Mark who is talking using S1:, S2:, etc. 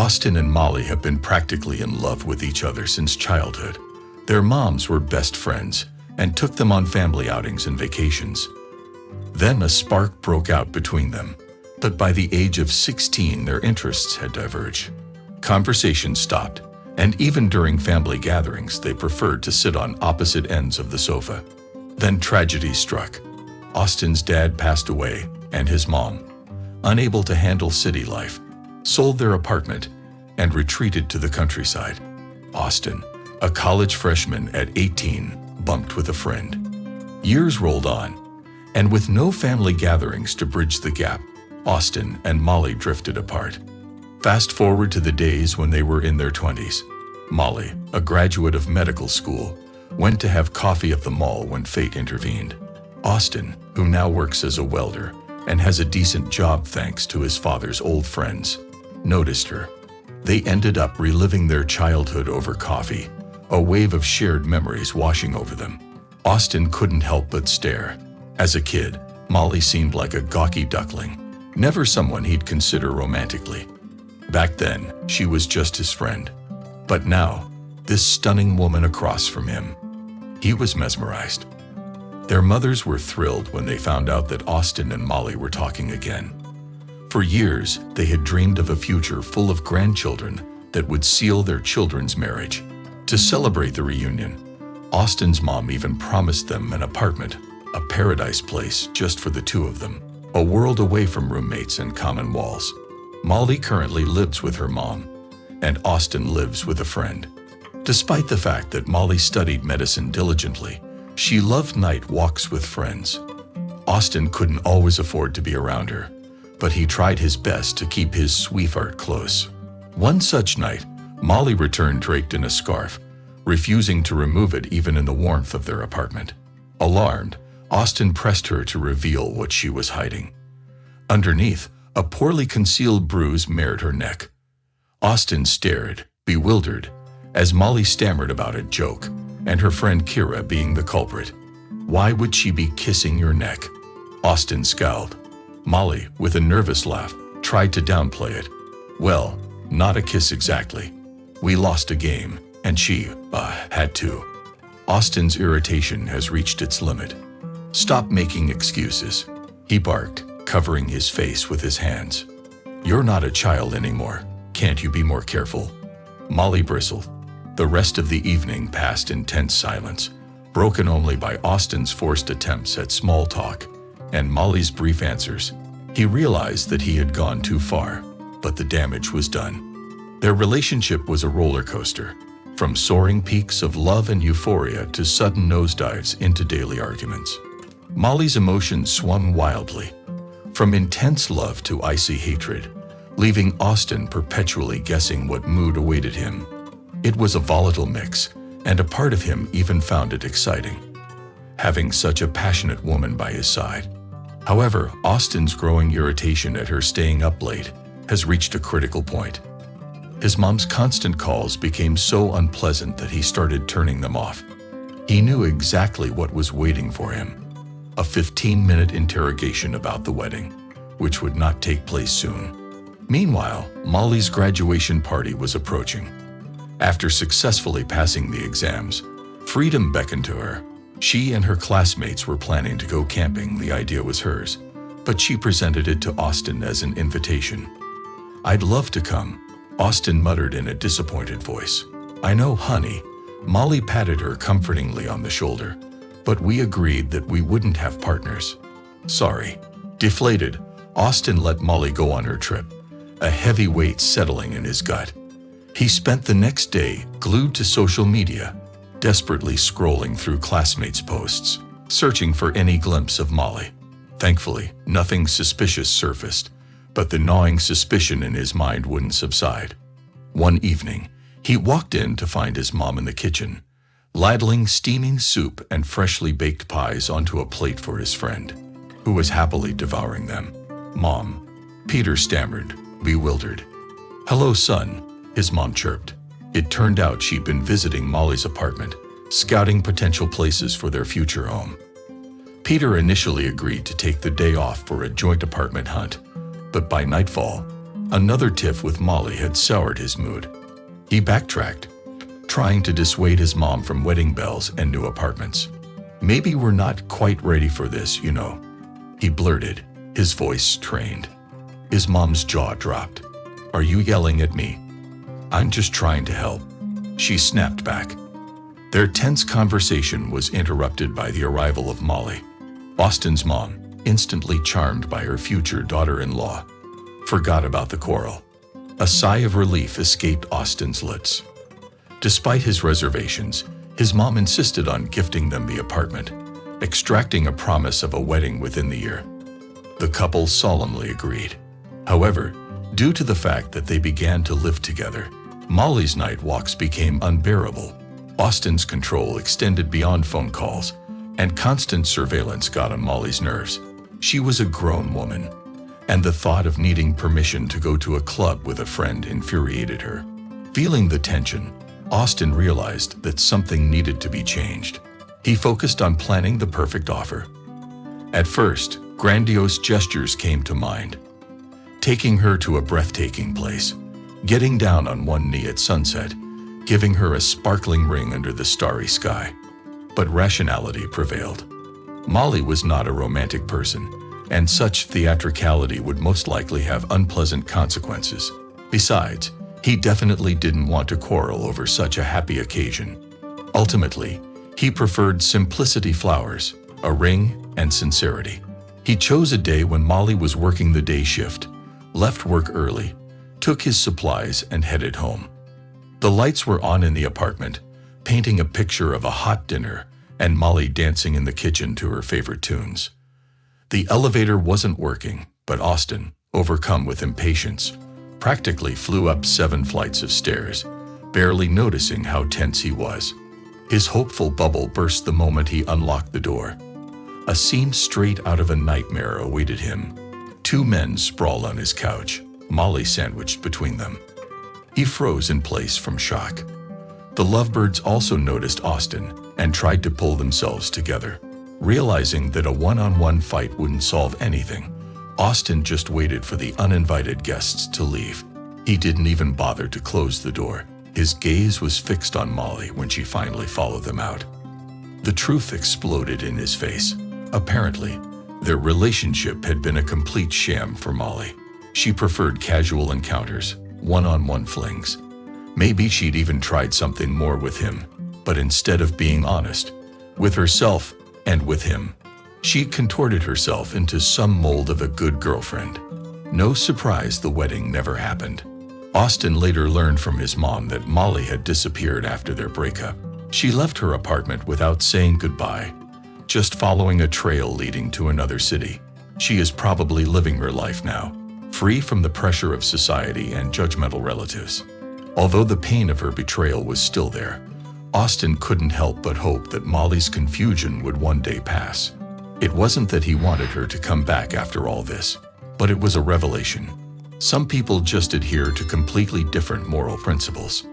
S1: Austin and Molly have been practically in love with each other since childhood. Their moms were best friends and took them on family outings and vacations. Then a spark broke out between them, but by the age of 16 their interests had diverged. Conversation stopped, and even during family gatherings they preferred to sit on opposite ends of the sofa. Then tragedy struck. Austin's dad passed away, and his mom, unable to handle city life, sold their apartment and retreated to the countryside. Austin, a college freshman at 18, bunked with a friend. Years rolled on, and with no family gatherings to bridge the gap, Austin and Molly drifted apart. Fast forward to the days when they were in their 20s. Molly, a graduate of medical school, went to have coffee at the mall when fate intervened. Austin, who now works as a welder and has a decent job thanks to his father's old friends, noticed her. They ended up reliving their childhood over coffee, a wave of shared memories washing over them. Austin couldn't help but stare. As a kid, Molly seemed like a gawky duckling, never someone he'd consider romantically. Back then, she was just his friend. But now, this stunning woman across from him, he was mesmerized. Their mothers were thrilled when they found out that Austin and Molly were talking again. For years, they had dreamed of a future full of grandchildren that would seal their children's marriage. To celebrate the reunion, Austin's mom even promised them an apartment, a paradise place just for the two of them, a world away from roommates and common walls. Molly currently lives with her mom, and Austin lives with a friend. Despite the fact that Molly studied medicine diligently, she loved night walks with friends. Austin couldn't always afford to be around her, but he tried his best to keep his sweetheart close. One such night, Molly returned draped in a scarf, refusing to remove it even in the warmth of their apartment. Alarmed, Austin pressed her to reveal what she was hiding. Underneath, a poorly concealed bruise marred her neck. Austin stared, bewildered, as Molly stammered about a joke, and her friend Kira being the culprit. Why would she be kissing your neck? Austin scowled. Molly, with a nervous laugh, tried to downplay it. Well, not a kiss exactly. We lost a game, and she, had to. Austin's irritation has reached its limit. Stop making excuses, he barked, covering his face with his hands. You're not a child anymore. Can't you be more careful? Molly bristled. The rest of the evening passed in tense silence, broken only by Austin's forced attempts at small talk and Molly's brief answers. He realized that he had gone too far, but the damage was done. Their relationship was a roller coaster, from soaring peaks of love and euphoria to sudden nosedives into daily arguments. Molly's emotions swung wildly, from intense love to icy hatred, leaving Austin perpetually guessing what mood awaited him. It was a volatile mix, and a part of him even found it exciting, having such a passionate woman by his side. However, Austin's growing irritation at her staying up late has reached a critical point. His mom's constant calls became so unpleasant that he started turning them off. He knew exactly what was waiting for him: a 15-minute interrogation about the wedding, which would not take place soon. Meanwhile, Molly's graduation party was approaching. After successfully passing the exams, freedom beckoned to her. She and her classmates were planning to go camping. The idea was hers, but she presented it to Austin as an invitation. "I'd love to come," Austin muttered in a disappointed voice. "I know, honey." Molly patted her comfortingly on the shoulder, "but we agreed that we wouldn't have partners." "Sorry." Deflated, Austin let Molly go on her trip, a heavy weight settling in his gut. He spent the next day glued to social media, desperately scrolling through classmates' posts, searching for any glimpse of Molly. Thankfully, nothing suspicious surfaced, but the gnawing suspicion in his mind wouldn't subside. One evening, he walked in to find his mom in the kitchen, ladling steaming soup and freshly baked pies onto a plate for his friend, who was happily devouring them. "Mom," Peter stammered, bewildered. "Hello, son," his mom chirped. It turned out she'd been visiting Molly's apartment, scouting potential places for their future home. Peter initially agreed to take the day off for a joint apartment hunt, but by nightfall, Another tiff with Molly had soured his mood. He backtracked, trying to dissuade his mom from wedding bells and new apartments. "Maybe we're not quite ready for this, you know," he blurted, his voice strained. His mom's jaw dropped. "Are you yelling at me?" "I'm just trying to help," she snapped back. Their tense conversation was interrupted by the arrival of Molly. Austin's mom, instantly charmed by her future daughter-in-law, forgot about the quarrel. A sigh of relief escaped Austin's lips. Despite his reservations, his mom insisted on gifting them the apartment, extracting a promise of a wedding within the year. The couple solemnly agreed. However, due to the fact that they began to live together, Molly's night walks became unbearable. Austin's control extended beyond phone calls, and constant surveillance got on Molly's nerves. She was a grown woman, and the thought of needing permission to go to a club with a friend infuriated her. Feeling the tension, Austin realized that something needed to be changed. He focused on planning the perfect offer. At first, grandiose gestures came to mind. Taking her to a breathtaking place, getting down on one knee at sunset, giving her a sparkling ring under the starry sky. But rationality prevailed. Molly was not a romantic person, and such theatricality would most likely have unpleasant consequences. Besides, he definitely didn't want to quarrel over such a happy occasion. Ultimately, he preferred simplicity: flowers, a ring, and sincerity. He chose a day when Molly was working the day shift, left work early, took his supplies, and headed home. The lights were on in the apartment, painting a picture of a hot dinner and Molly dancing in the kitchen to her favorite tunes. The elevator wasn't working, but Austin, overcome with impatience, practically flew up 7 flights of stairs, barely noticing how tense he was. His hopeful bubble burst the moment he unlocked the door. A scene straight out of a nightmare awaited him. 2 men sprawled on his couch, Molly sandwiched between them. He froze in place from shock. The lovebirds also noticed Austin and tried to pull themselves together. Realizing that a one-on-one fight wouldn't solve anything, Austin just waited for the uninvited guests to leave. He didn't even bother to close the door. His gaze was fixed on Molly when she finally followed them out. The truth exploded in his face. Apparently, their relationship had been a complete sham for Molly. She preferred casual encounters, one-on-one flings. Maybe she'd even tried something more with him, but instead of being honest with herself and with him, she contorted herself into some mold of a good girlfriend. No surprise the wedding never happened. Austin later learned from his mom that Molly had disappeared after their breakup. She left her apartment without saying goodbye, just following a trail leading to another city. She is probably living her life now, free from the pressure of society and judgmental relatives. Although the pain of her betrayal was still there, Austin couldn't help but hope that Molly's confusion would one day pass. It wasn't that he wanted her to come back after all this, but it was a revelation. Some people just adhere to completely different moral principles.